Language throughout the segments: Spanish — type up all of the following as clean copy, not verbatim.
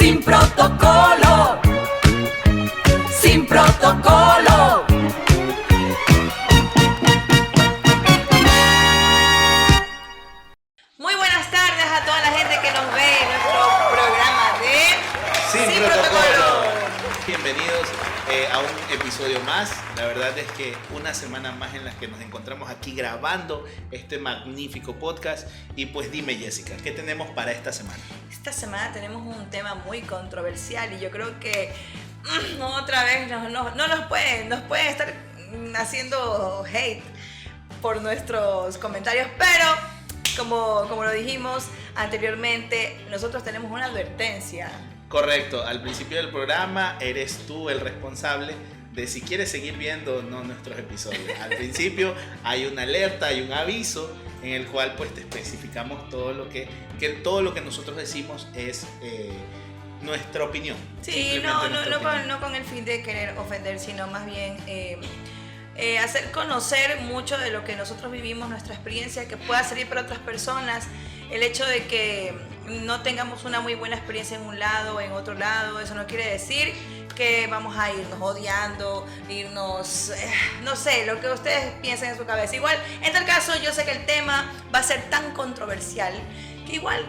Sin protocolo, sin protocolo. Muy buenas tardes a toda la gente que nos ve en nuestro programa de Sin protocolo. Bienvenidos a un episodio más. La verdad es que una semana más en la que nos encontramos aquí grabando este magnífico podcast. Y pues dime, Jessica, ¿qué tenemos para esta semana? Esta semana tenemos un tema muy controversial y yo creo que otra vez nos pueden estar haciendo hate por nuestros comentarios, pero como lo dijimos anteriormente, nosotros tenemos una advertencia. Correcto, al principio del programa eres tú el responsable de si quieres seguir viendo o no nuestros episodios. Al principio hay una alerta, hay un aviso en el cual pues te especificamos todo lo que nosotros decimos es nuestra opinión. Sí, no con el fin de querer ofender, sino más bien hacer conocer mucho de lo que nosotros vivimos, nuestra experiencia, que pueda servir para otras personas. El hecho de que no tengamos una muy buena experiencia en un lado o en otro lado, eso no quiere decir que vamos a irnos odiando, no sé, lo que ustedes piensen en su cabeza. Igual, en tal caso, yo sé que el tema va a ser tan controversial que igual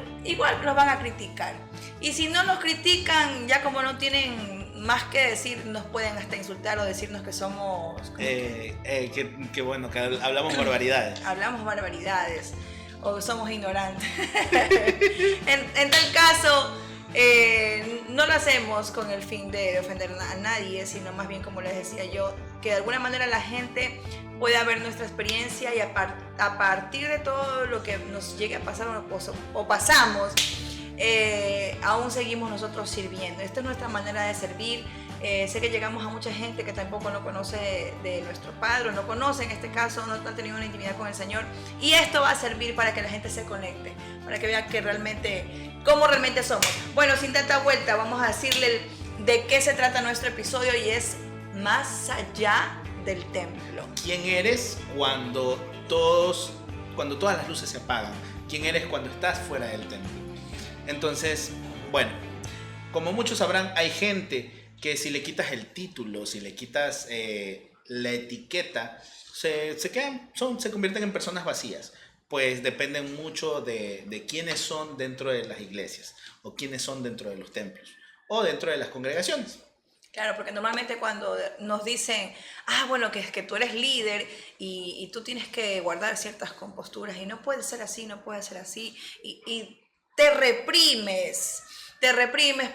nos van a criticar. Y si no nos critican, ya como no tienen más que decir, nos pueden hasta insultar o decirnos que somos... Que bueno, que hablamos barbaridades. Hablamos barbaridades o somos ignorantes. en tal caso, no lo hacemos con el fin de ofender a nadie, sino más bien, como les decía yo, que de alguna manera la gente pueda ver nuestra experiencia y a partir de todo lo que nos llegue a pasar o pasamos, aún seguimos nosotros sirviendo. Esta es nuestra manera de servir. Sé que llegamos a mucha gente que tampoco no conoce de nuestro Padre, no conoce en este caso, no ha tenido una intimidad con el Señor, y esto va a servir para que la gente se conecte, para que vean cómo realmente somos. Bueno, sin tanta vuelta, vamos a decirle de qué se trata nuestro episodio, y es más allá del templo. ¿Quién eres cuando todas las luces se apagan? ¿Quién eres cuando estás fuera del templo? Entonces, bueno, como muchos sabrán, hay gente que si le quitas el título, si le quitas la etiqueta, se convierten en personas vacías. Pues dependen mucho de quiénes son dentro de las iglesias, o quiénes son dentro de los templos, o dentro de las congregaciones. Claro, porque normalmente cuando nos dicen, bueno, que es que tú eres líder y tú tienes que guardar ciertas composturas y no puede ser así, y te reprimes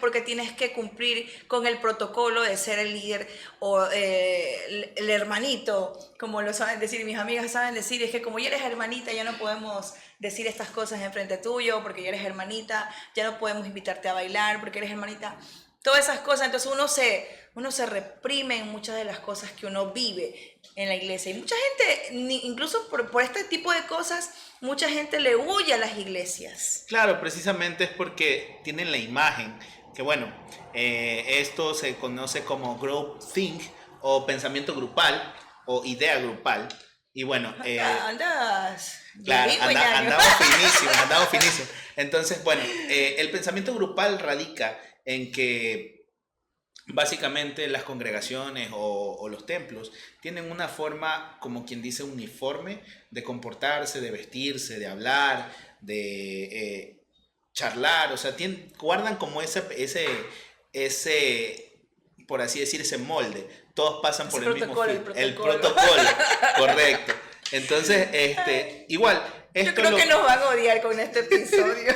porque tienes que cumplir con el protocolo de ser el líder o el hermanito, como lo saben decir, mis amigas saben decir, es que como ya eres hermanita ya no podemos decir estas cosas enfrente tuyo, porque ya eres hermanita, ya no podemos invitarte a bailar porque eres hermanita, todas esas cosas. Entonces uno se reprime en muchas de las cosas que uno vive en la iglesia, y mucha gente, incluso por este tipo de cosas, mucha gente le huye a las iglesias. Claro, precisamente es porque tienen la imagen, que bueno, esto se conoce como groupthink, o pensamiento grupal, o idea grupal, y bueno... Andas... Claro, andamos finísimo. Entonces, bueno, el pensamiento grupal radica en que básicamente las congregaciones o los templos tienen una forma, como quien dice, uniforme de comportarse, de vestirse, de hablar, de charlar. O sea, guardan como ese, por así decir, ese molde. Todos pasan por el mismo el protocolo. Correcto. Entonces, igual... Yo creo que nos van a odiar con este episodio.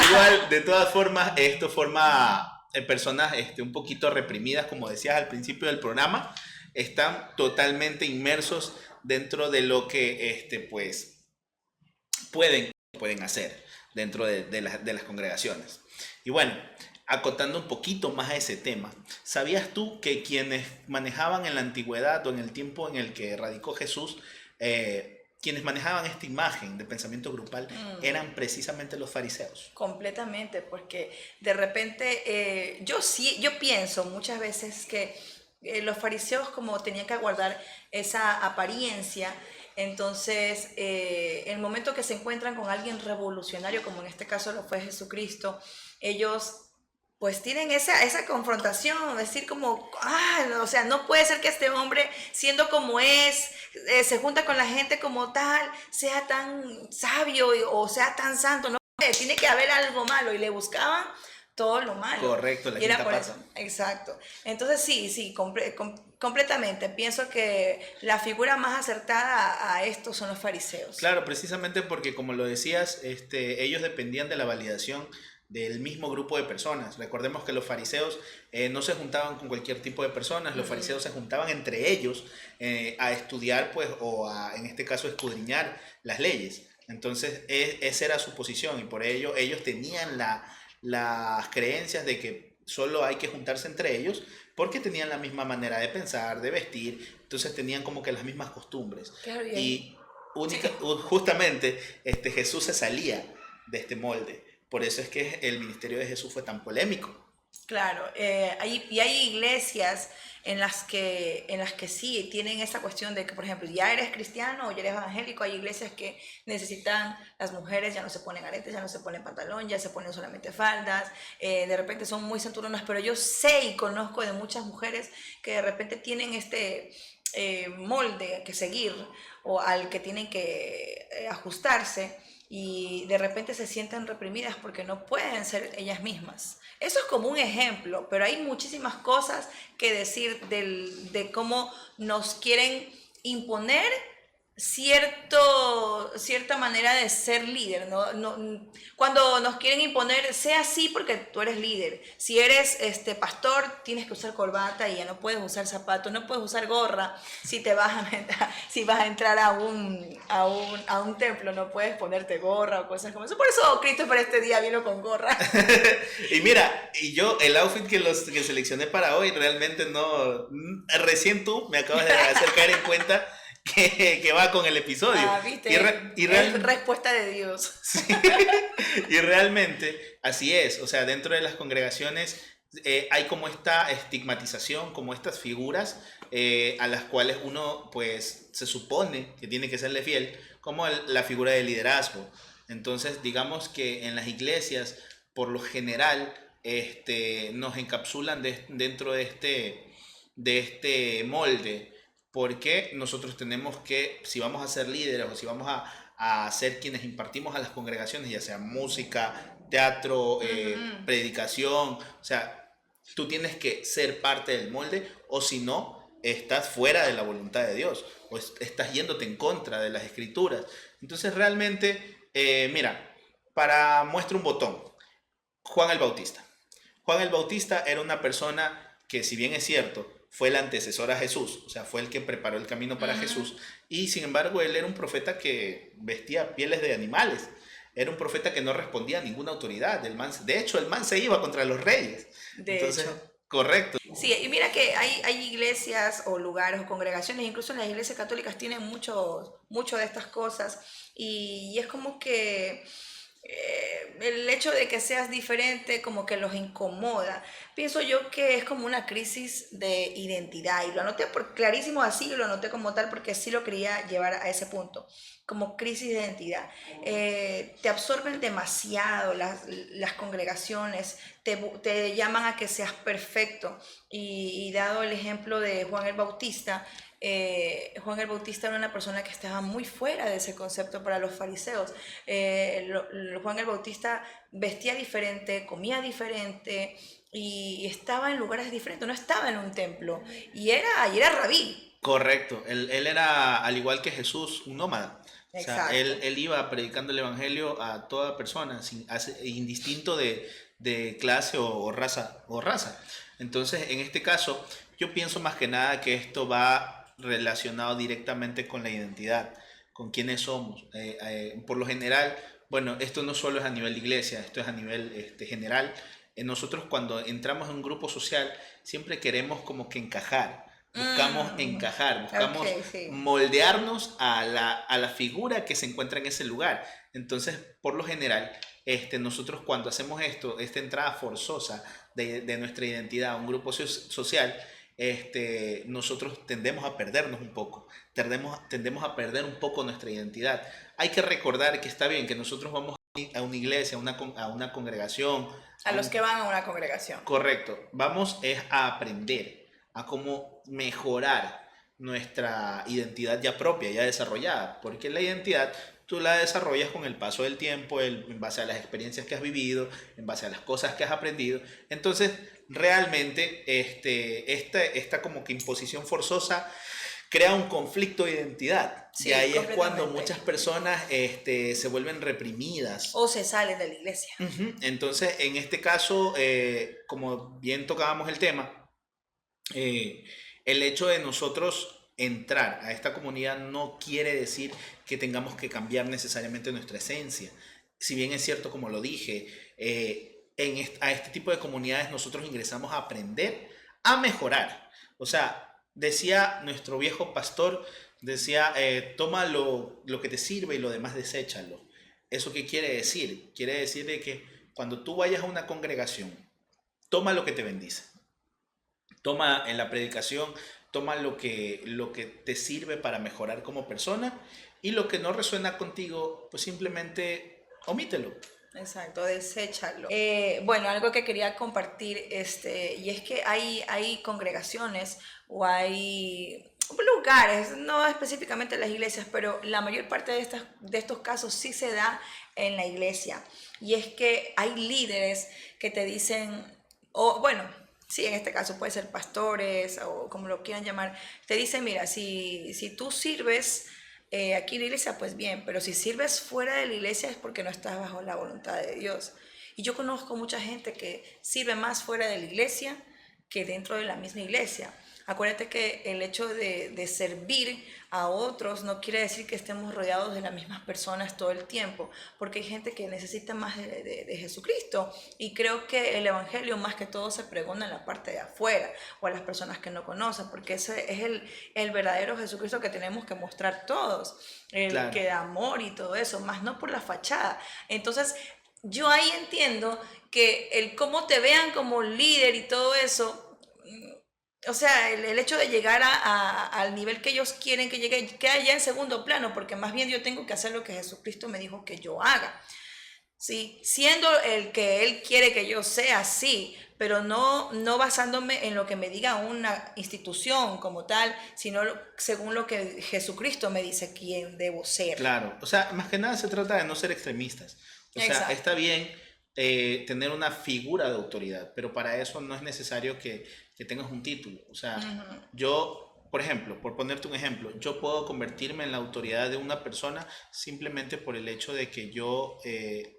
Igual, de todas formas, esto forma personas un poquito reprimidas, como decías al principio del programa, están totalmente inmersos dentro de lo que pues pueden hacer dentro de las congregaciones. Y bueno, acotando un poquito más a ese tema, ¿sabías tú que quienes manejaban en la antigüedad o en el tiempo en el que radicó Jesús, quienes manejaban esta imagen de pensamiento grupal eran precisamente los fariseos? Completamente, porque de repente yo pienso muchas veces que los fariseos, como tenían que guardar esa apariencia, entonces el momento que se encuentran con alguien revolucionario, como en este caso lo fue Jesucristo, ellos pues tienen esa confrontación, decir como, no, o sea, no puede ser que este hombre, siendo como es, se junta con la gente como tal, sea tan sabio o sea tan santo, no, tiene que haber algo malo y le buscaban todo lo malo. Correcto, la Y era quinta por pata. eso, exacto. Entonces sí, completamente. Pienso que la figura más acertada a esto son los fariseos. Claro, precisamente porque como lo decías, ellos dependían de la validación del mismo grupo de personas. Recordemos que los fariseos no se juntaban con cualquier tipo de personas, los fariseos se juntaban entre ellos a estudiar, pues, o a, en este caso, escudriñar las leyes. Entonces, esa era su posición y por ello ellos tenían las creencias de que solo hay que juntarse entre ellos porque tenían la misma manera de pensar, de vestir, entonces tenían como que las mismas costumbres. Claro, y Y sí. justamente Jesús se salía de este molde. Por eso es que el ministerio de Jesús fue tan polémico. Claro, hay iglesias en las que sí tienen esa cuestión de que, por ejemplo, ya eres cristiano o ya eres evangélico, hay iglesias que necesitan, las mujeres ya no se ponen aretes, ya no se ponen pantalón, ya se ponen solamente faldas, de repente son muy cinturonas, pero yo sé y conozco de muchas mujeres que de repente tienen este molde que seguir o al que tienen que ajustarse y de repente se sienten reprimidas porque no pueden ser ellas mismas. Eso es como un ejemplo, pero hay muchísimas cosas que decir de cómo nos quieren imponer cierta manera de ser líder, ¿no? Cuando nos quieren imponer, sea así porque tú eres líder. Si eres pastor, tienes que usar corbata y ya no puedes usar zapatos, no puedes usar gorra. Si vas a entrar a un templo, no puedes ponerte gorra o cosas como eso. Por eso Cristo para este día vino con gorra. Y mira, el outfit que seleccioné para hoy realmente no. Recién tú me acabas de hacer caer en cuenta que va con el episodio. ¿Viste? Es respuesta de Dios. sí, y realmente así es. O sea, dentro de las congregaciones hay como esta estigmatización, como estas figuras a las cuales uno pues se supone que tiene que serle fiel, como la figura de liderazgo. Entonces, digamos que en las iglesias, por lo general, nos encapsulan dentro de este molde, porque nosotros tenemos que, si vamos a ser líderes o si vamos a ser quienes impartimos a las congregaciones, ya sea música, teatro, Ujú. predicación, o sea, tú tienes que ser parte del molde o si no, estás fuera de la voluntad de Dios o estás yéndote en contra de las escrituras. Entonces realmente, mira, para muestra un botón, Juan el Bautista. Juan el Bautista era una persona que, si bien es cierto, fue el antecesor a Jesús, o sea, fue el que preparó el camino para Ujú. Jesús, y sin embargo él era un profeta que vestía pieles de animales, era un profeta que no respondía a ninguna autoridad, de hecho el man se iba contra los reyes, De entonces, hecho. correcto. Sí, y mira que hay iglesias o lugares o congregaciones, incluso en las iglesias católicas tienen mucho de estas cosas y es como que el hecho de que seas diferente como que los incomoda. Pienso yo que es como una crisis de identidad y lo anoté clarísimo así, lo anoté como tal porque sí lo quería llevar a ese punto, como crisis de identidad. Te absorben demasiado las congregaciones, te llaman a que seas perfecto y dado el ejemplo de Juan el Bautista era una persona que estaba muy fuera de ese concepto para los fariseos. Juan el Bautista vestía diferente, comía diferente y estaba en lugares diferentes, no estaba en un templo y era rabí. Correcto, él era, al igual que Jesús, un nómada. O sea, él, Exacto. él iba predicando el evangelio a toda persona, indistinto de clase o raza. Entonces, en este caso, yo pienso más que nada que esto va relacionado directamente con la identidad, con quiénes somos. Por lo general, bueno, esto no solo es a nivel de iglesia, esto es a nivel general. Nosotros cuando entramos en un grupo social, siempre queremos como que encajar. Buscamos Mm, encajar, buscamos ok, sí. moldearnos a la figura que se encuentra en ese lugar. Entonces, por lo general, nosotros cuando hacemos esta entrada forzosa de nuestra identidad a un grupo social, nosotros tendemos a perdernos un poco, tendemos a perder un poco nuestra identidad. Hay que recordar que está bien, que nosotros vamos a una iglesia, a una congregación. A los que van a una congregación. Correcto. Vamos es a aprender a cómo mejorar nuestra identidad ya propia, ya desarrollada. Porque la identidad tú la desarrollas con el paso del tiempo, en base a las experiencias que has vivido, en base a las cosas que has aprendido. Entonces, realmente, esta como que imposición forzosa crea un conflicto de identidad. Sí, y ahí es cuando completamente. muchas personas se vuelven reprimidas. O se salen de la iglesia. Ujú. Entonces, en este caso, como bien tocábamos el tema, el hecho de nosotros entrar a esta comunidad no quiere decir que tengamos que cambiar necesariamente nuestra esencia. Si bien es cierto, como lo dije, a este tipo de comunidades nosotros ingresamos a aprender, a mejorar. O sea, decía nuestro viejo pastor, decía, toma lo que te sirve y lo demás deséchalo. ¿Eso qué quiere decir? Quiere decir de que cuando tú vayas a una congregación, toma lo que te bendice. Toma en la predicación, toma lo que te sirve para mejorar como persona, y lo que no resuena contigo, pues simplemente omítelo. Exacto, deséchalo. Bueno, algo que quería compartir, y es que hay congregaciones o hay lugares, no específicamente las iglesias, pero la mayor parte de estos casos sí se da en la iglesia. Y es que hay líderes que te dicen, o bueno, sí, en este caso puede ser pastores o como lo quieran llamar, te dicen, mira, si tú sirves aquí en la iglesia, pues bien, pero si sirves fuera de la iglesia es porque no estás bajo la voluntad de Dios. Y yo conozco mucha gente que sirve más fuera de la iglesia que dentro de la misma iglesia. Acuérdate que el hecho de servir a otros no quiere decir que estemos rodeados de las mismas personas todo el tiempo, porque hay gente que necesita más de Jesucristo, y creo que el evangelio más que todo se pregona en la parte de afuera o a las personas que no conocen, porque ese es el verdadero Jesucristo que tenemos que mostrar todos, el Claro. que da amor y todo eso, más no por la fachada. Entonces yo ahí entiendo que el cómo te vean como líder y todo eso, o sea, el hecho de llegar al nivel que ellos quieren que llegue queda ya en segundo plano, porque más bien yo tengo que hacer lo que Jesucristo me dijo que yo haga. Sí, siendo el que Él quiere que yo sea, sí, pero no basándome en lo que me diga una institución como tal, sino según lo que Jesucristo me dice quién debo ser. Claro, o sea, más que nada se trata de no ser extremistas. O sea, Exacto. está bien tener una figura de autoridad, pero para eso no es necesario que tengas un título. O sea, yo, por ejemplo, por ponerte un ejemplo, yo puedo convertirme en la autoridad de una persona simplemente por el hecho de que yo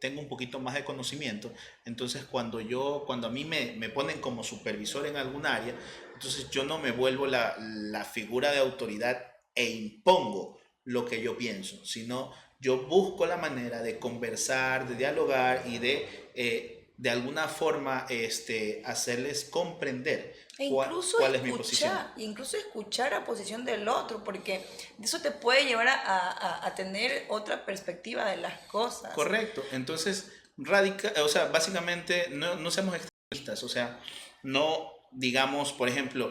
tengo un poquito más de conocimiento. Entonces, cuando a mí me ponen como supervisor en algún área, entonces yo no me vuelvo la figura de autoridad e impongo lo que yo pienso, sino yo busco la manera de conversar, de dialogar y de alguna forma hacerles comprender cuál es mi posición. Incluso escuchar la posición del otro, porque eso te puede llevar a tener otra perspectiva de las cosas. Correcto. Entonces, básicamente no seamos extremistas, o sea, no digamos, por ejemplo,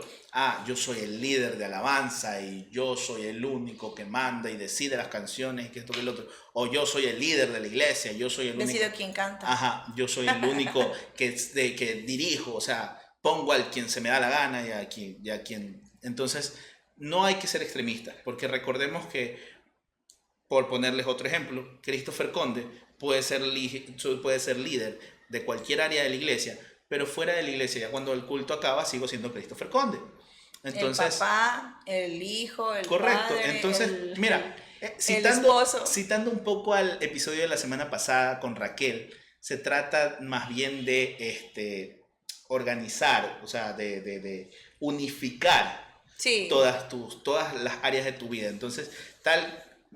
yo soy el líder de alabanza y yo soy el único que manda y decide las canciones y que esto que el otro, o yo soy el líder de la iglesia, yo soy el Decido único, quién canta. ajá, yo soy el único que dirijo, o sea, pongo al quien se me da la gana y a quien, entonces no hay que ser extremistas, porque recordemos que, por ponerles otro ejemplo, Christopher Conde puede ser líder de cualquier área de la iglesia, pero fuera de la iglesia, ya cuando el culto acaba, sigo siendo Christopher Conde. Entonces, el papá, el hijo, el correcto. padre, Entonces, mira, el citando, esposo. citando un poco al episodio de la semana pasada con Raquel, se trata más bien de organizar, o sea, de unificar Sí. todas las áreas de tu vida. Entonces,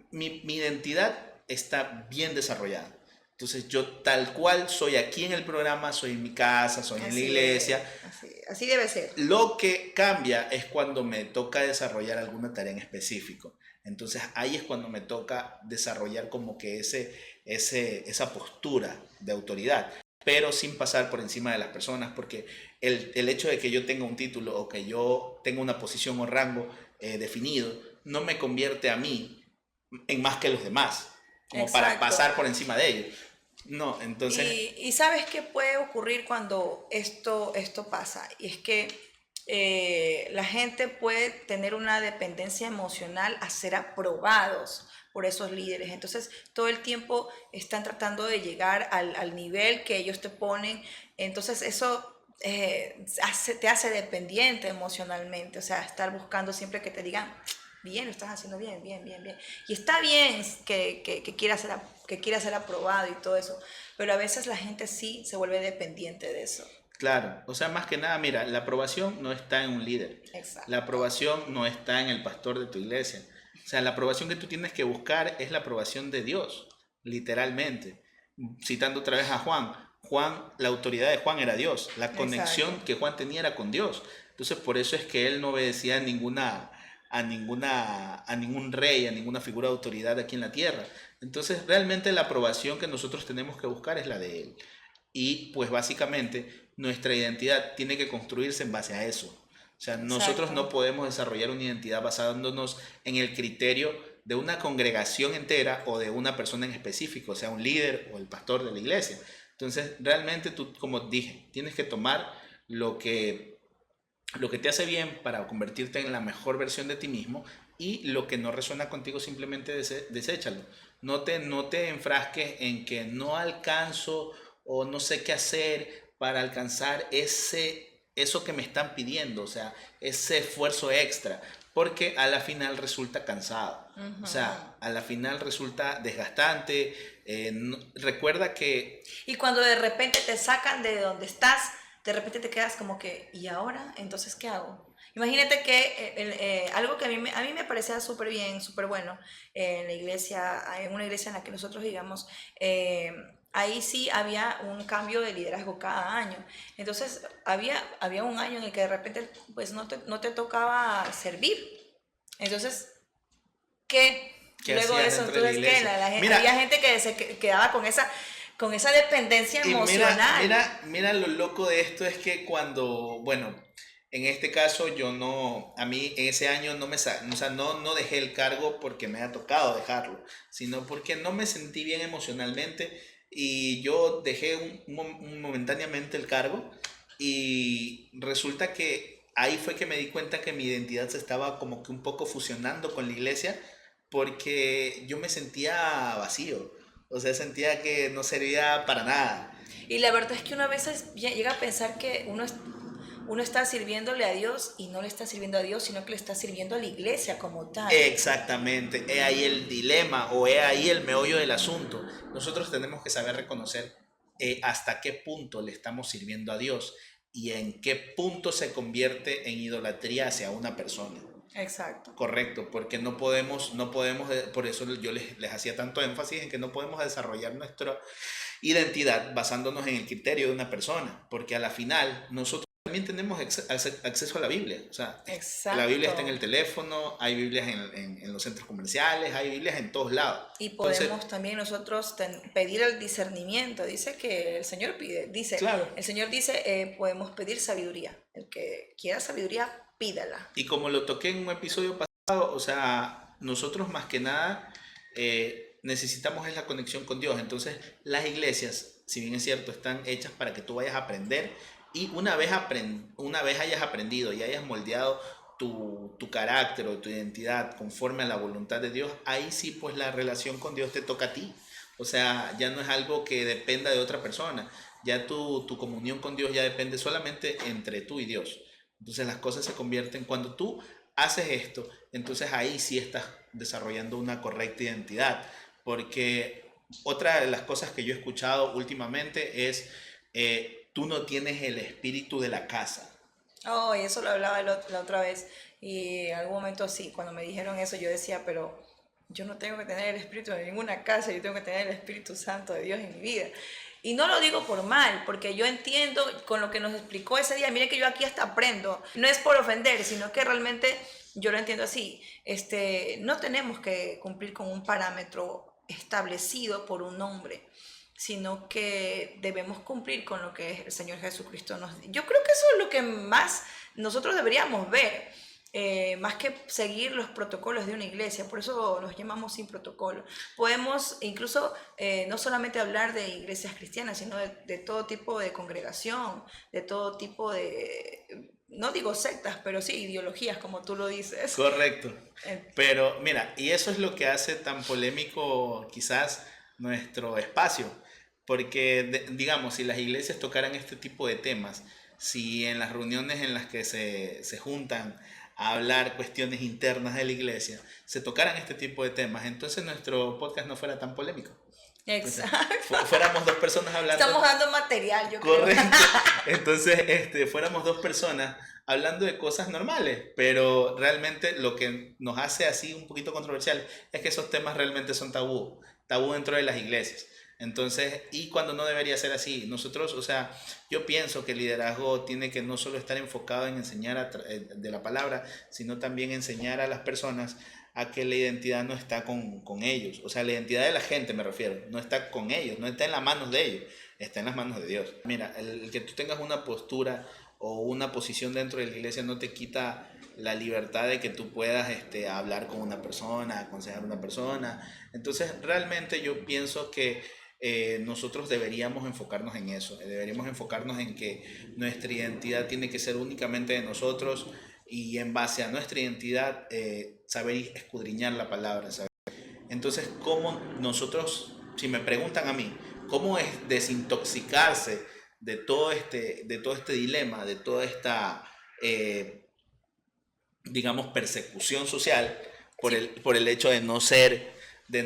mi identidad está bien desarrollada. Entonces yo tal cual soy aquí en el programa, soy en mi casa, soy en la iglesia. Así debe ser. Lo que cambia es cuando me toca desarrollar alguna tarea en específico. Entonces ahí es cuando me toca desarrollar como que esa postura de autoridad, pero sin pasar por encima de las personas, porque el hecho de que yo tenga un título o que yo tenga una posición o rango definido no me convierte a mí en más que los demás, como para Exacto. pasar por encima de ellos. No, entonces, Y sabes qué puede ocurrir cuando esto pasa. Y es que la gente puede tener una dependencia emocional a ser aprobados por esos líderes. Entonces, todo el tiempo están tratando de llegar al nivel que ellos te ponen. Entonces, eso te hace dependiente emocionalmente. O sea, estar buscando siempre que te digan, bien, lo estás haciendo bien, bien, bien, bien. Y está bien que quiera ser aprobado y todo eso, pero a veces la gente sí se vuelve dependiente de eso. claro, o sea, más que nada, mira, la aprobación no está en un líder, la Exacto. aprobación no está en el pastor de tu iglesia. O sea, la aprobación que tú tienes que buscar es la aprobación de Dios, literalmente. Citando otra vez a Juan, la autoridad de Juan era Dios, la Exacto. conexión que Juan tenía era con Dios. Entonces, por eso es que él no obedecía a ningún rey, a ninguna figura de autoridad aquí en la tierra. Entonces, realmente la aprobación que nosotros tenemos que buscar es la de él. Y pues básicamente nuestra identidad tiene que construirse en base a eso. O sea, nosotros Exacto. no podemos desarrollar una identidad basándonos en el criterio de una congregación entera o de una persona en específico, o sea, un líder o el pastor de la iglesia. Entonces, realmente tú, como dije, tienes que tomar lo que, lo que te hace bien para convertirte en la mejor versión de ti mismo, y lo que no resuena contigo simplemente deséchalo. No te enfrasques en que no alcanzo o no sé qué hacer para alcanzar eso que me están pidiendo, o sea, ese esfuerzo extra, porque a la final resulta cansado, o Ujú. sea, a la final resulta desgastante. Recuerda que, Y cuando de repente te sacan de donde estás, de repente te quedas como que, ¿y ahora? Entonces, ¿qué hago? Imagínate que algo que a mí me parecía súper bien, súper bueno, en la iglesia, en una iglesia en la que nosotros digamos, ahí sí había un cambio de liderazgo cada año. Entonces, había un año en el que de repente pues no te tocaba servir. Entonces, ¿qué? ¿qué Luego de hacías eso, dentro de la entonces, ¿qué? iglesia? Había Mira, gente que quedaba con esa dependencia y emocional. mira lo loco de esto es que cuando, bueno, en este caso yo no, a mí en ese año no me, o sea, no dejé el cargo porque me ha tocado dejarlo, sino porque no me sentí bien emocionalmente, y yo dejé momentáneamente el cargo, y resulta que ahí fue que me di cuenta que mi identidad se estaba como que un poco fusionando con la iglesia, porque yo me sentía vacío. O sea, sentía que no servía para nada. Y la verdad es que uno a veces llega a pensar que uno está sirviéndole a Dios y no le está sirviendo a Dios, sino que le está sirviendo a la iglesia como tal. Exactamente, he ahí el dilema o he ahí el meollo del asunto. Nosotros tenemos que saber reconocer hasta qué punto le estamos sirviendo a Dios y en qué punto se convierte en idolatría hacia una persona. Exacto. Correcto, porque no podemos, por eso yo les hacía tanto énfasis en que no podemos desarrollar nuestra identidad basándonos en el criterio de una persona, porque a la final nosotros también tenemos acceso a la Biblia. O sea, la Biblia está en el Exacto. teléfono, hay Biblias en los centros comerciales, hay Biblias en todos lados. Y Entonces, podemos también nosotros pedir el discernimiento. Dice que el Señor pide, claro, el Señor dice, podemos pedir sabiduría. El que quiera sabiduría, pídala. y como lo toqué en un episodio pasado, o sea, nosotros más que nada necesitamos es la conexión con Dios. Entonces, las iglesias, si bien es cierto, están hechas para que tú vayas a aprender, y una vez hayas aprendido y hayas moldeado tu carácter o tu identidad conforme a la voluntad de Dios, ahí sí pues la relación con Dios te toca a ti. O sea, ya no es algo que dependa de otra persona, ya tu comunión con Dios ya depende solamente entre tú y Dios. Entonces las cosas se convierten, cuando tú haces esto, entonces ahí sí estás desarrollando una correcta identidad, porque otra de las cosas que yo he escuchado últimamente es, tú no tienes el espíritu de la casa. Oh, y eso lo hablaba la otra vez. Y en algún momento sí, cuando me dijeron eso, yo decía, pero yo no tengo que tener el Espíritu de ninguna casa, yo tengo que tener el Espíritu Santo de Dios en mi vida. Y no lo digo por mal, porque yo entiendo con lo que nos explicó ese día, mire que yo aquí hasta aprendo. No es por ofender, sino que realmente yo lo entiendo así. No tenemos que cumplir con un parámetro establecido por un hombre, sino que debemos cumplir con lo que el Señor Jesucristo nos dice. Yo creo que eso es lo que más nosotros deberíamos ver. más que seguir los protocolos de una iglesia, por eso los llamamos sin protocolo. Podemos incluso no solamente hablar de iglesias cristianas, sino de todo tipo de congregación, de todo tipo de, no digo sectas, pero sí ideologías, como tú lo dices. Correcto. Eh, Pero mira, y eso es lo que hace tan polémico quizás nuestro espacio, porque digamos, si las iglesias tocaran este tipo de temas, si en las reuniones en las que se juntan a hablar cuestiones internas de la iglesia, se tocaran este tipo de temas, entonces nuestro podcast no fuera tan polémico. Entonces, Exacto. fuéramos dos personas hablando. Estamos dando material, yo creo. Correcto. Entonces, fuéramos dos personas hablando de cosas normales, pero realmente lo que nos hace así un poquito controversial es que esos temas realmente son tabú dentro de las iglesias. Entonces, y cuando no debería ser así, nosotros, o sea, yo pienso que el liderazgo tiene que no solo estar enfocado en enseñar de la palabra, sino también enseñar a las personas a que la identidad no está con ellos. O sea, la identidad de la gente, me refiero, no está con ellos, no está en las manos de ellos, está en las manos de Dios. Mira, el que tú tengas una postura o una posición dentro de la iglesia no te quita la libertad de que tú puedas hablar con una persona, aconsejar a una persona. Entonces, realmente yo pienso que nosotros deberíamos enfocarnos en eso, deberíamos enfocarnos en que nuestra identidad tiene que ser únicamente de nosotros y en base a nuestra identidad saber escudriñar la palabra, ¿sabes? Entonces, ¿cómo nosotros, si me preguntan a mí, cómo es desintoxicarse de todo este dilema, de toda esta, digamos, persecución social Sí. por el hecho de no ser, De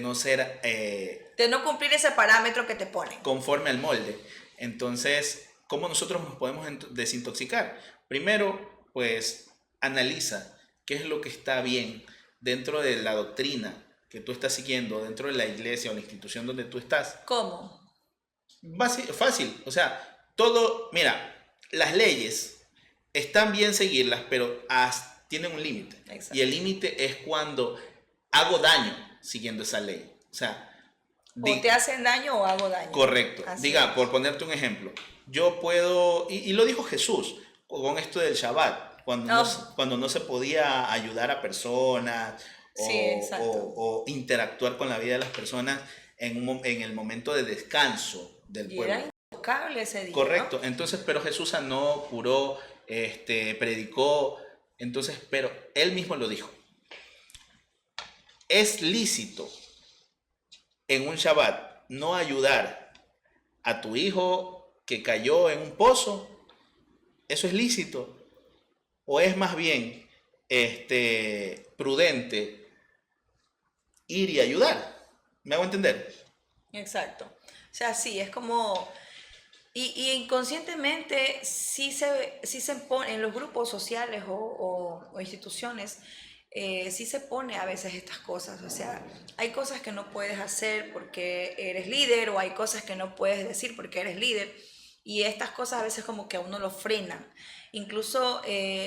no cumplir ese parámetro que te ponen. conforme al molde? Entonces, ¿cómo nosotros nos podemos desintoxicar? Primero, pues, analiza qué es lo que está bien dentro de la doctrina que tú estás siguiendo, dentro de la iglesia o la institución donde tú estás. ¿Cómo? Fácil, o sea, todo, mira, las leyes están bien seguirlas, pero tienen un límite. Exacto. Y el límite es cuando hago daño siguiendo esa ley. O sea, O te hacen daño o hago daño. correcto. Así Diga, es. por ponerte un ejemplo, yo puedo, y lo dijo Jesús con esto del Shabbat, No. cuando no se podía ayudar a personas Sí, exacto. o interactuar con la vida de las personas en el momento de descanso del Y pueblo. era intocable ese día, Correcto, ¿no? entonces, pero Jesús sanó, curó, predicó, entonces, pero él mismo lo dijo. Es lícito en un Shabbat no ayudar a tu hijo que cayó en un pozo, eso es lícito. O es más bien prudente ir y ayudar. ¿Me hago entender? Exacto. O sea, sí, es como... Y inconscientemente sí se pone en los grupos sociales o instituciones, sí se pone a veces estas cosas. O sea, hay cosas que no puedes hacer porque eres líder o hay cosas que no puedes decir porque eres líder. Y estas cosas a veces como que a uno lo frenan. Incluso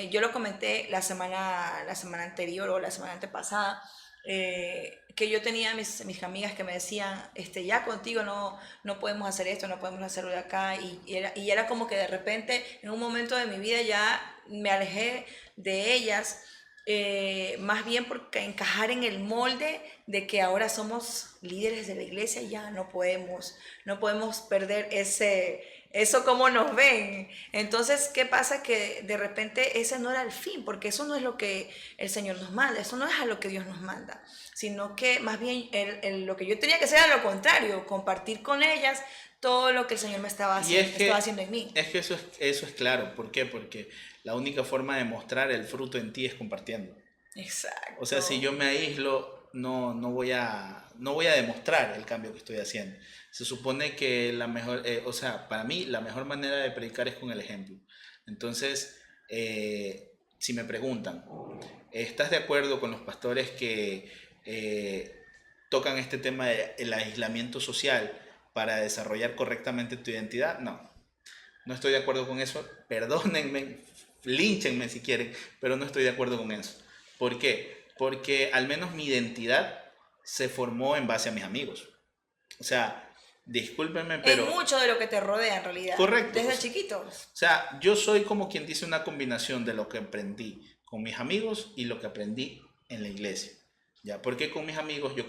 yo lo comenté la semana anterior o la semana antepasada, que yo tenía mis amigas que me decían, ya contigo no podemos hacer esto, no podemos hacerlo de acá, y era como que de repente, en un momento de mi vida ya me alejé de ellas, más bien porque encajar en el molde de que ahora somos líderes de la iglesia y ya no podemos perder eso como nos ven. Entonces, ¿qué pasa? Que de repente ese no era el fin, porque eso no es lo que el Señor nos manda, eso no es a lo que Dios nos manda, sino que más bien lo que yo tenía que hacer era lo contrario, compartir con ellas todo lo que el Señor me estaba haciendo en mí. Es que eso es claro. ¿Por qué? Porque la única forma de mostrar el fruto en ti es compartiendo. Exacto. O sea, si yo me aíslo, no voy a demostrar el cambio que estoy haciendo. Se supone que o sea, para mí la mejor manera de predicar es con el ejemplo. Entonces, si me preguntan, ¿estás de acuerdo con los pastores que tocan este tema del aislamiento social para desarrollar correctamente tu identidad? No estoy de acuerdo con eso. Perdónenme, línchenme si quieren, pero no estoy de acuerdo con eso. ¿Por qué? Porque al menos mi identidad se formó en base a mis amigos. O sea, discúlpenme, pero... En mucho de lo que te rodea, en realidad. Correcto. Desde chiquitos. O sea, yo soy como quien dice una combinación de lo que aprendí con mis amigos y lo que aprendí en la iglesia. ¿Ya? Porque con mis amigos yo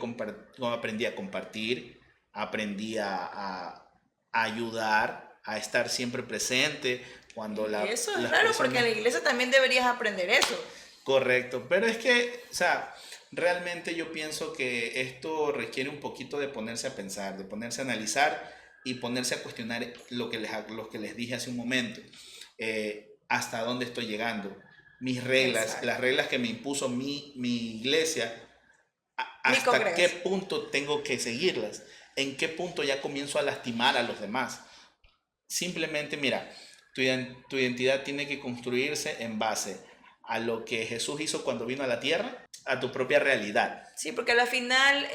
aprendí a compartir, aprendí a ayudar, a estar siempre presente cuando Y eso es raro porque en la iglesia también deberías aprender eso. Correcto, pero es que, o sea, realmente yo pienso que esto requiere un poquito de ponerse a pensar, de ponerse a analizar y ponerse a cuestionar lo que les dije hace un momento. Hasta dónde estoy llegando, mis reglas, Exacto. las reglas que me impuso mi iglesia, hasta qué punto tengo que seguirlas, en qué punto ya comienzo a lastimar a los demás. Simplemente, mira, tu identidad tiene que construirse en base a lo que Jesús hizo cuando vino a la tierra, a tu propia realidad. Sí, porque al final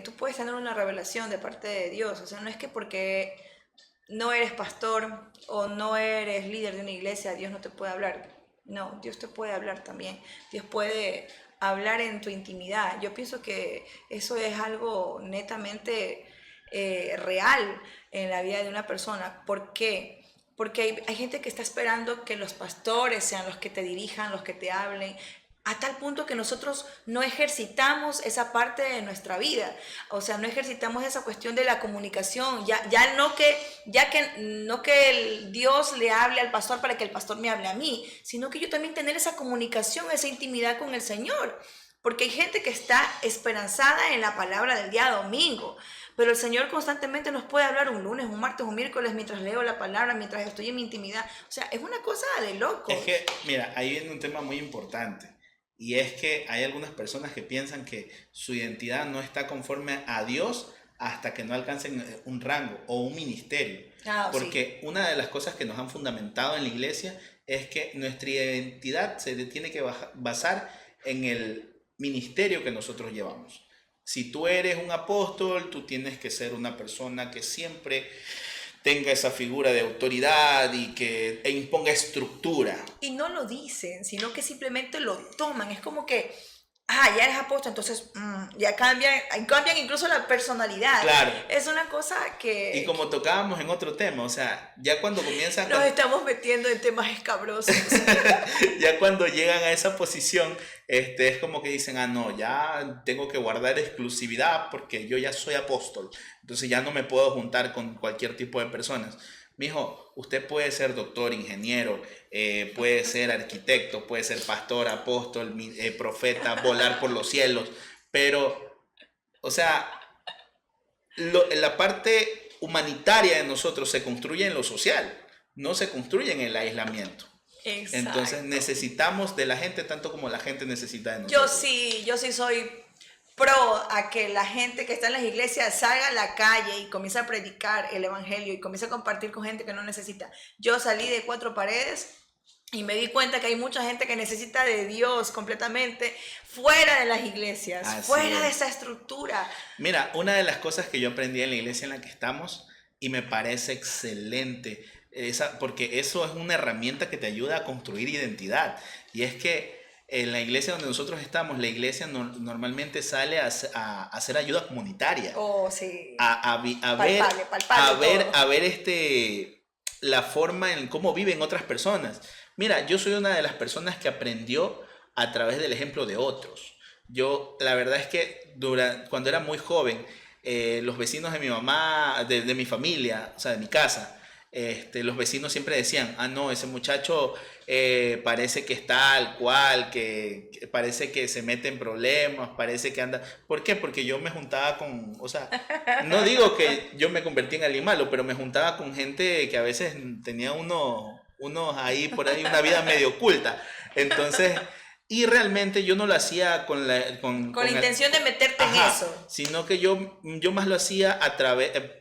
tú puedes tener una revelación de parte de Dios. O sea, no es que porque no eres pastor o no eres líder de una iglesia, Dios no te puede hablar. No, Dios te puede hablar también. Dios puede hablar en tu intimidad. Yo pienso que eso es algo netamente real en la vida de una persona. ¿Por qué? Porque hay gente que está esperando que los pastores sean los que te dirijan, los que te hablen, a tal punto que nosotros no ejercitamos esa parte de nuestra vida. O sea, no ejercitamos esa cuestión de la comunicación. Ya no que el Dios le hable al pastor para que el pastor me hable a mí, sino que yo también tener esa comunicación, esa intimidad con el Señor. Porque hay gente que está esperanzada en la palabra del día domingo, pero el Señor constantemente nos puede hablar un lunes, un martes, un miércoles, mientras leo la palabra, mientras estoy en mi intimidad. O sea, es una cosa de locos. Es que, mira, ahí viene un tema muy importante. Y es que hay algunas personas que piensan que su identidad no está conforme a Dios hasta que no alcancen un rango o un ministerio. Porque sí, una de las cosas que nos han fundamentado en la iglesia es que nuestra identidad se tiene que basar en el ministerio que nosotros llevamos. Si tú eres un apóstol, tú tienes que ser una persona que siempre tenga esa figura de autoridad y que imponga estructura. Y no lo dicen, sino que simplemente lo toman. Es como que, ya eres apóstol, entonces ya cambian incluso la personalidad. Claro. Es una cosa que... Y como tocábamos en otro tema, o sea, ya cuando comienzan... Nos estamos metiendo en temas escabrosos. Ya cuando llegan a esa posición, es como que dicen, no, ya tengo que guardar exclusividad porque yo ya soy apóstol. Entonces ya no me puedo juntar con cualquier tipo de personas. Mijo, usted puede ser doctor, ingeniero, puede ser arquitecto, puede ser pastor, apóstol, profeta, volar por los cielos, pero, o sea, la parte humanitaria de nosotros se construye en lo social, no se construye en el aislamiento. Exacto. Entonces necesitamos de la gente tanto como la gente necesita de nosotros. Yo sí soy pro a que la gente que está en las iglesias salga a la calle y comience a predicar el evangelio y comience a compartir con gente que no necesita. Yo salí de 4 paredes y me di cuenta que hay mucha gente que necesita de Dios completamente fuera de las iglesias, fuera de esa estructura. Mira, una de las cosas que yo aprendí en la iglesia en la que estamos y me parece excelente, porque eso es una herramienta que te ayuda a construir identidad, y es que en la iglesia donde nosotros estamos, la iglesia normalmente sale a hacer ayuda comunitaria. Oh, sí. A ver la forma en cómo viven otras personas. Mira, yo soy una de las personas que aprendió a través del ejemplo de otros. Yo, la verdad es que cuando era muy joven, los vecinos de mi mamá, de mi familia, o sea, de mi casa, los vecinos siempre decían, no, ese muchacho parece que está al cual, que parece que se mete en problemas, parece que anda... ¿Por qué? Porque yo me juntaba con, o sea, no digo que yo me convertí en alguien malo, pero me juntaba con gente que a veces tenía unos ahí por ahí una vida medio oculta. Entonces, y realmente yo no lo hacía con la intención de meterte en eso, sino que yo más lo hacía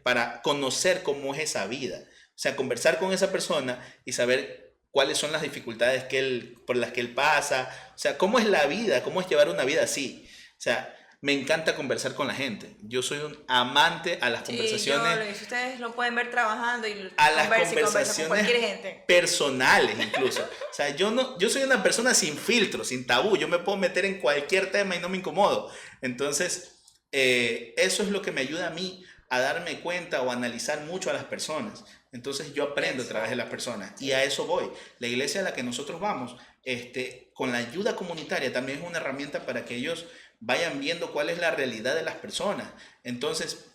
para conocer cómo es esa vida. O sea, conversar con esa persona y saber cuáles son las dificultades por las que él pasa. O sea, cómo es la vida, cómo es llevar una vida así. O sea, me encanta conversar con la gente. Yo soy un amante a las conversaciones. Ustedes lo pueden ver trabajando y a las conversaciones con cualquier gente. Personales incluso. O sea, yo soy una persona sin filtro, sin tabú. Yo me puedo meter en cualquier tema y no me incomodo. Entonces, eso es lo que me ayuda a mí a darme cuenta o analizar mucho a las personas. Entonces yo aprendo a través de las personas y a eso voy. La iglesia a la que nosotros vamos, con la ayuda comunitaria también es una herramienta para que ellos vayan viendo cuál es la realidad de las personas. Entonces,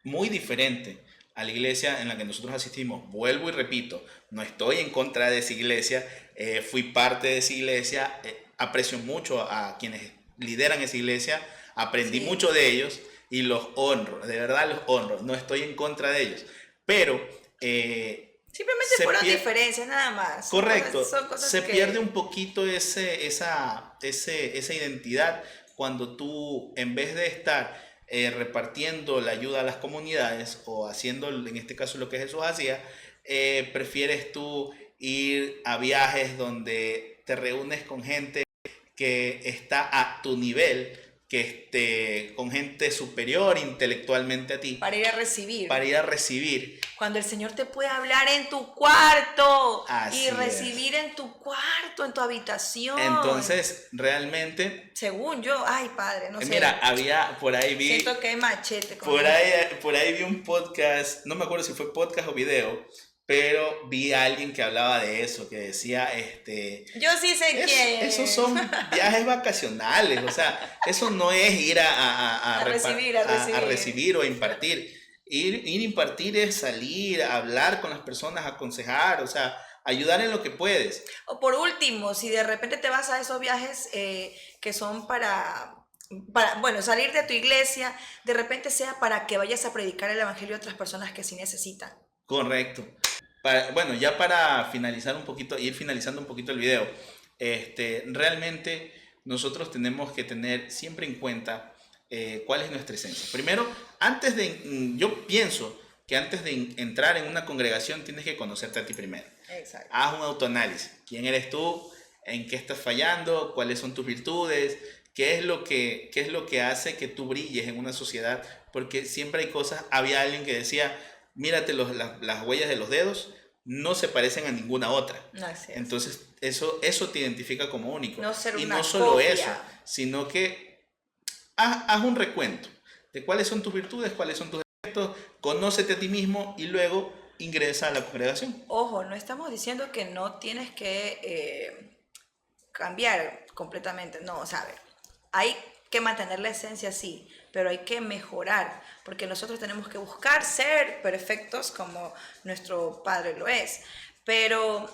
muy diferente a la iglesia en la que nosotros asistimos. Vuelvo y repito, no estoy en contra de esa iglesia, fui parte de esa iglesia, aprecio mucho a quienes lideran esa iglesia, aprendí mucho de ellos y los honro, de verdad los honro, no estoy en contra de ellos, pero simplemente fueron diferencias nada más. Correcto, son cosas se que pierde un poquito esa identidad cuando tú, en vez de estar repartiendo la ayuda a las comunidades o haciendo, en este caso, lo que Jesús hacía, prefieres tú ir a viajes donde te reúnes con gente que está a tu nivel, con gente superior intelectualmente a ti. Para ir a recibir. Para ir a recibir. Cuando el Señor te puede hablar en tu cuarto. Así y recibir en tu cuarto, en tu habitación. Entonces, realmente... Según yo, ay padre, no sé. Mira, había, por ahí vi... Siento que hay machete. Por ahí vi un podcast, no me acuerdo si fue podcast o video, pero vi a alguien que hablaba de eso, que decía, yo sí sé quién. Esos son viajes vacacionales, o sea, eso no es ir a recibir o a impartir. Ir a impartir es salir, a hablar con las personas, aconsejar, o sea, ayudar en lo que puedes. O por último, si de repente te vas a esos viajes que son para salir de tu iglesia, de repente sea para que vayas a predicar el evangelio a otras personas que sí necesitan. Correcto. Bueno, ya para finalizando un poquito el video, realmente nosotros tenemos que tener siempre en cuenta cuál es nuestra esencia. Primero, yo pienso que antes de entrar en una congregación tienes que conocerte a ti primero. Exacto. Haz un autoanálisis. ¿Quién eres tú? ¿En qué estás fallando? ¿Cuáles son tus virtudes? ¿Qué es lo que hace que tú brilles en una sociedad? Porque siempre hay cosas. Había alguien que decía, mírate las huellas de los dedos, no se parecen a ninguna otra. Entonces, eso te identifica como único. Y no solo eso, sino que haz un recuento de cuáles son tus virtudes, cuáles son tus defectos, conócete a ti mismo y luego ingresa a la congregación. Ojo, no estamos diciendo que no tienes que cambiar completamente. No, o sea, a ver, hay que mantener la esencia, sí, pero hay que mejorar, porque nosotros tenemos que buscar ser perfectos como nuestro Padre lo es, pero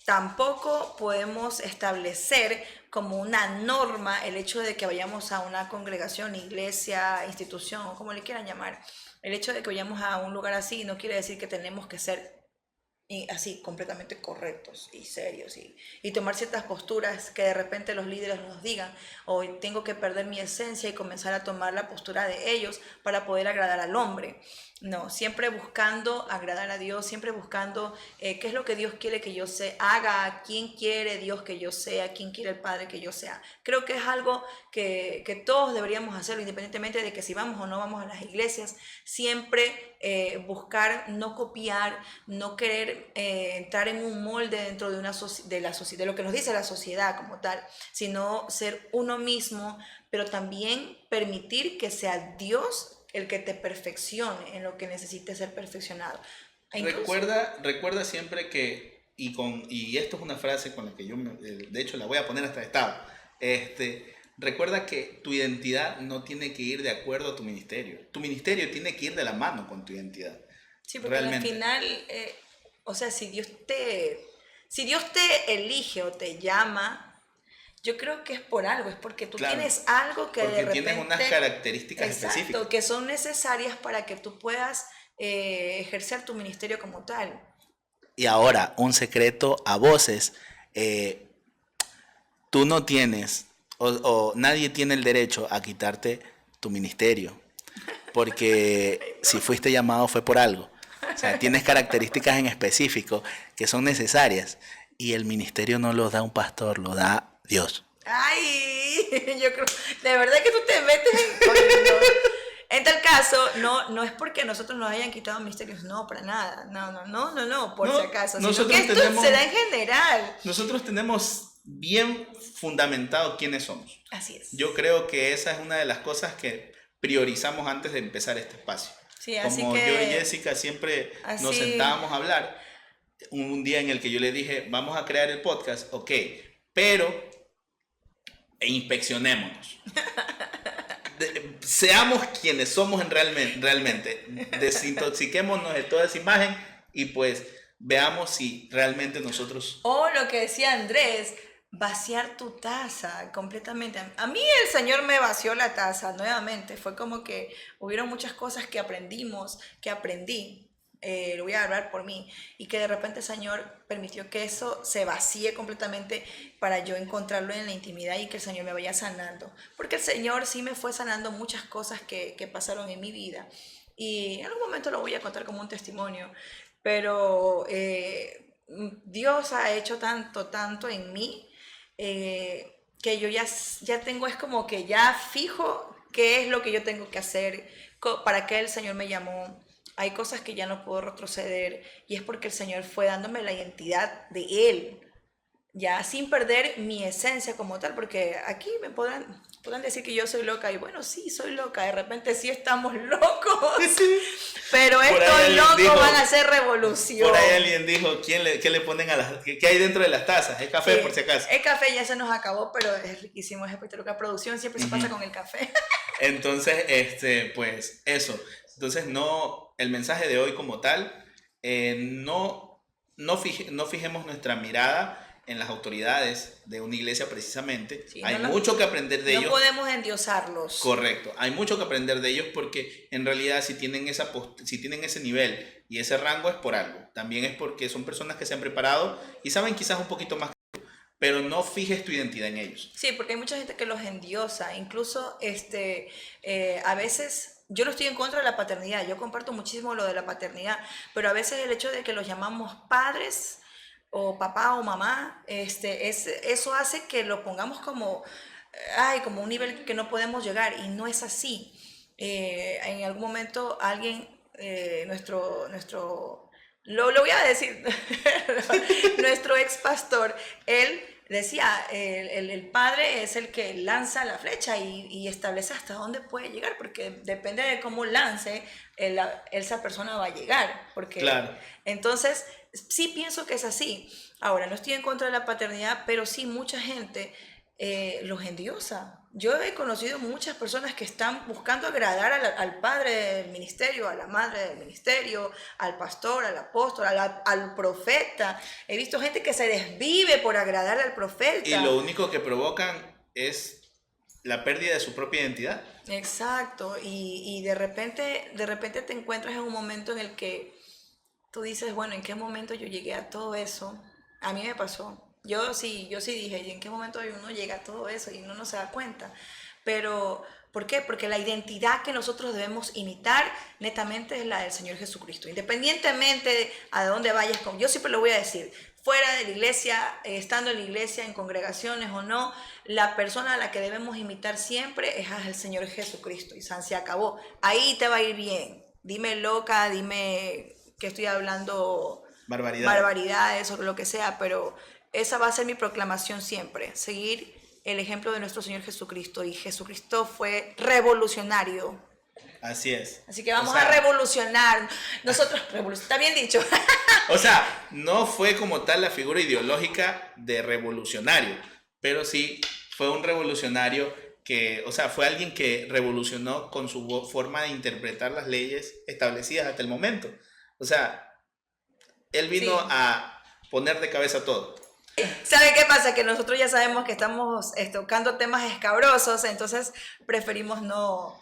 tampoco podemos establecer como una norma el hecho de que vayamos a una congregación, iglesia, institución, o como le quieran llamar. El hecho de que vayamos a un lugar así no quiere decir que tenemos que ser así completamente correctos y serios y tomar ciertas posturas que de repente los líderes nos digan, o tengo que perder mi esencia y comenzar a tomar la postura de ellos para poder agradar al hombre. No, siempre buscando agradar a Dios, siempre buscando qué es lo que Dios quiere que yo haga, quién quiere Dios que yo sea, quién quiere el Padre que yo sea. Creo que es algo que todos deberíamos hacerlo, independientemente de que si vamos o no vamos a las iglesias, siempre buscar no copiar, no querer entrar en un molde dentro de de lo que nos dice la sociedad como tal, sino ser uno mismo, pero también permitir que sea Dios el que te perfeccione en lo que necesites ser perfeccionado. Recuerda siempre que, y esto es una frase con la que yo, de hecho la voy a poner hasta estado, recuerda que tu identidad no tiene que ir de acuerdo a tu ministerio. Tu ministerio tiene que ir de la mano con tu identidad. Sí, porque al final, o sea, si Dios te elige o te llama, yo creo que es por algo, es porque tú tienes algo que de repente... Porque tienes unas características específicas. Que son necesarias para que tú puedas ejercer tu ministerio como tal. Y ahora, un secreto a voces. Tú no tienes, o nadie tiene el derecho a quitarte tu ministerio. Porque si fuiste llamado fue por algo. O sea, tienes características en específico que son necesarias. Y el ministerio no lo da un pastor, lo da Dios. Ay, yo creo, de verdad que tú te metes en tal caso, no es porque nosotros nos hayan quitado misterios, no, para nada, no, por si acaso, sino que esto se da en general. Nosotros tenemos bien fundamentado quiénes somos. Así es. Yo creo que esa es una de las cosas que priorizamos antes de empezar este espacio. Sí, así Como que yo y Jessica siempre nos así- sentábamos a hablar, un día en el que yo le dije, vamos a crear el podcast, ok, pero inspeccionémonos. Seamos quienes somos realmente. Desintoxiquémonos de toda esa imagen y pues veamos si realmente nosotros... O lo que decía Andrés, vaciar tu taza completamente. A mí el Señor me vació la taza nuevamente. Fue como que hubieron muchas cosas que aprendí. Lo voy a hablar por mí. Y que de repente el Señor permitió que eso se vacíe completamente para yo encontrarlo en la intimidad y que el Señor me vaya sanando. Porque el Señor sí me fue sanando muchas cosas que pasaron en mi vida. Y en algún momento lo voy a contar como un testimonio. Pero Dios ha hecho tanto en mí que yo ya tengo, es como que ya fijo qué es lo que yo tengo que hacer, para qué el Señor me llamó. Hay cosas que ya no puedo retroceder y es porque el Señor fue dándome la identidad de Él, ya sin perder mi esencia como tal, porque aquí me podrán decir que yo soy loca y bueno, sí, soy loca, de repente sí estamos locos, pero estos locos van a hacer revolución. Por ahí alguien dijo, ¿qué le ponen a las... ¿Qué hay dentro de las tazas? Es café, Sí, por si acaso. el café ya se nos acabó, pero es riquísimo, es espectacular. Producción siempre se pasa con el café. Entonces, pues eso. Entonces, no, el mensaje de hoy como tal, no fijemos nuestra mirada en las autoridades de una iglesia precisamente. Sí, hay mucho que aprender de ellos. No podemos endiosarlos. Correcto, hay mucho que aprender de ellos porque en realidad si tienen ese nivel y ese rango es por algo. También es porque son personas que se han preparado y saben quizás un poquito más que tú, pero no fijes tu identidad en ellos. Sí, porque hay mucha gente que los endiosa. Incluso a veces... Yo no estoy en contra de la paternidad, yo comparto muchísimo lo de la paternidad, pero a veces el hecho de que los llamamos padres o papá o mamá, eso hace que lo pongamos como un nivel que no podemos llegar y no es así. En algún momento alguien, lo voy a decir, nuestro ex pastor, él decía, el padre es el que lanza la flecha y establece hasta dónde puede llegar, porque depende de cómo lance, esa persona va a llegar. Porque, claro. Entonces, sí pienso que es así. Ahora, no estoy en contra de la paternidad, pero sí mucha gente los endiosa. Yo he conocido muchas personas que están buscando agradar al padre del ministerio, a la madre del ministerio, al pastor, al apóstol, al profeta. He visto gente que se desvive por agradar al profeta. Y lo único que provocan es la pérdida de su propia identidad. Exacto. Y de repente te encuentras en un momento en el que tú dices, bueno, ¿en qué momento yo llegué a todo eso? A mí me pasó. Yo sí dije, ¿y en qué momento uno llega a todo eso y uno no se da cuenta? Pero, ¿por qué? Porque la identidad que nosotros debemos imitar netamente es la del Señor Jesucristo. Independientemente de a dónde vayas, yo siempre lo voy a decir, fuera de la iglesia, estando en la iglesia, en congregaciones o no, la persona a la que debemos imitar siempre es al Señor Jesucristo. Y se acabó. Ahí te va a ir bien. Dime loca, dime que estoy hablando barbaridades o lo que sea, pero... esa va a ser mi proclamación siempre, seguir el ejemplo de nuestro Señor Jesucristo. Y Jesucristo fue revolucionario. Así es. Así que vamos a revolucionar. Nosotros, está bien dicho. O sea, no fue como tal la figura ideológica de revolucionario, pero sí fue un revolucionario que, o sea, fue alguien que revolucionó con su forma de interpretar las leyes establecidas hasta el momento. O sea, él vino a poner de cabeza todo. ¿Sabe qué pasa? Que nosotros ya sabemos que estamos tocando temas escabrosos, entonces preferimos no...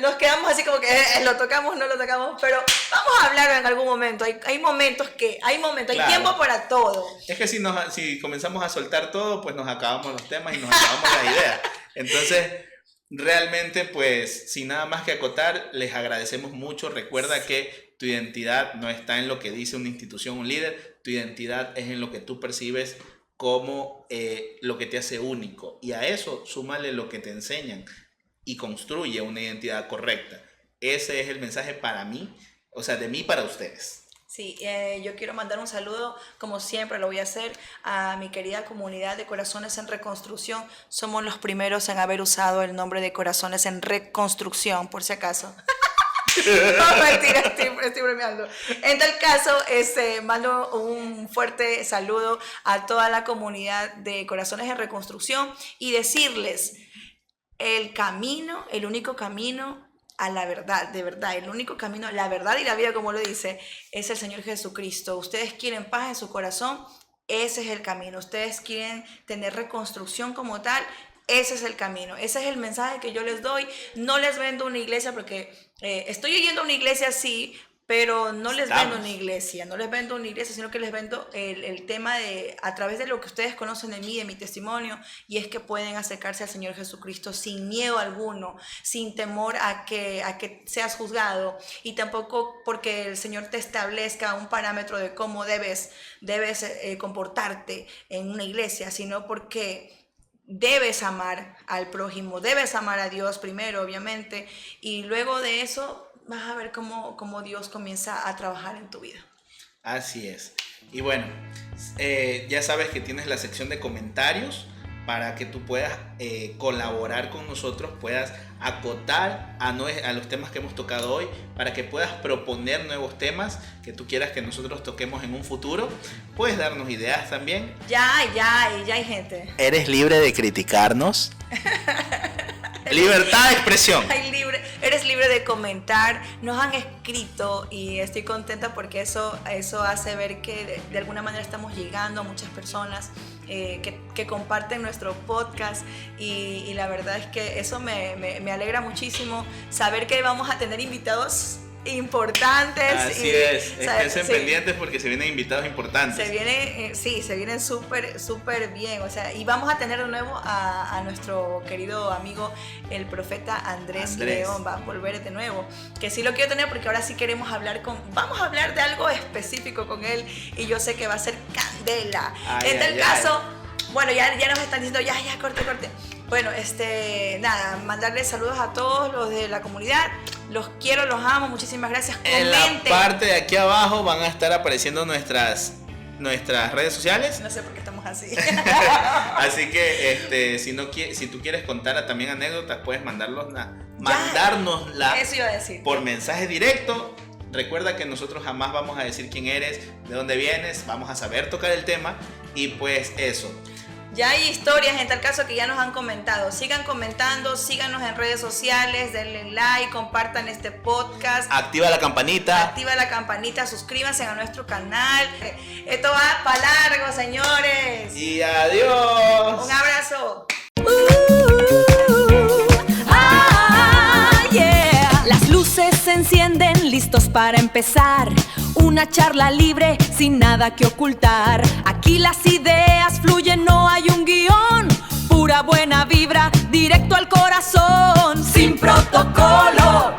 Nos quedamos así como que lo tocamos, no lo tocamos, pero vamos a hablar en algún momento. Hay momentos, claro, hay tiempo para todo. Es que si comenzamos a soltar todo, pues nos acabamos los temas y nos acabamos la idea. Entonces, realmente, pues, sin nada más que acotar, les agradecemos mucho. Recuerda que tu identidad no está en lo que dice una institución, un líder. Tu identidad es en lo que tú percibes como lo que te hace único. Y a eso súmale lo que te enseñan y construye una identidad correcta. Ese es el mensaje para mí, o sea, de mí para ustedes. Sí, yo quiero mandar un saludo, como siempre lo voy a hacer, a mi querida comunidad de Corazones en Reconstrucción. Somos los primeros en haber usado el nombre de Corazones en Reconstrucción, por si acaso. No, mentira, estoy bromeando. En tal caso, mando un fuerte saludo a toda la comunidad de Corazones en Reconstrucción y decirles, el único camino a la verdad, de verdad, el único camino, la verdad y la vida, como lo dice, es el Señor Jesucristo. Ustedes quieren paz en su corazón, ese es el camino. Ustedes quieren tener reconstrucción como tal, ese es el camino. Ese es el mensaje que yo les doy. No les vendo una iglesia porque estoy yendo a una iglesia, sí, pero no les vendo una iglesia, sino que les vendo el tema de, a través de lo que ustedes conocen de mí, de mi testimonio, y es que pueden acercarse al Señor Jesucristo sin miedo alguno, sin temor a que seas juzgado, y tampoco porque el Señor te establezca un parámetro de cómo debes comportarte en una iglesia, sino porque debes amar al prójimo, debes amar a Dios primero, obviamente, y luego de eso vas a ver cómo Dios comienza a trabajar en tu vida. Así es. Y bueno, ya sabes que tienes la sección de comentarios para que tú puedas colaborar con nosotros, puedas acotar a los temas que hemos tocado hoy, para que puedas proponer nuevos temas que tú quieras que nosotros toquemos en un futuro. Puedes darnos ideas también. Ya hay gente. ¿Eres libre de criticarnos? Libertad de expresión. Eres libre de comentar. Nos han escrito y estoy contenta porque eso hace ver que de alguna manera estamos llegando a muchas personas que comparten nuestro podcast y la verdad es que eso me alegra muchísimo saber que vamos a tener invitados importantes. Así es, estén pendientes porque se vienen invitados importantes. Se vienen súper bien, o sea, y vamos a tener de nuevo a nuestro querido amigo el profeta Andrés León, va a volver de nuevo, que sí lo quiero tener porque ahora sí vamos a hablar de algo específico con él y yo sé que va a ser candela. En tal caso, bueno, ya nos están diciendo, ya, corte. Bueno, nada, mandarles saludos a todos los de la comunidad. Los quiero, los amo, muchísimas gracias. Comenten. En la parte de aquí abajo van a estar apareciendo nuestras redes sociales. No sé por qué estamos así. Así que si tú quieres contar también anécdotas, puedes mandárnosla eso iba a decir. Por mensaje directo. Recuerda que nosotros jamás vamos a decir quién eres, de dónde vienes, vamos a saber tocar el tema y pues eso. Ya hay historias en tal caso que ya nos han comentado. Sigan comentando, síganos en redes sociales, denle like, compartan este podcast. Activa la campanita, suscríbanse a nuestro canal. Esto va para largo, señores. Y adiós. Un abrazo. Yeah. Las luces se encienden, listos para empezar. Una charla libre, sin nada que ocultar. Aquí las ideas fluyen, no hay un guión. Pura buena vibra, directo al corazón. Sin protocolo.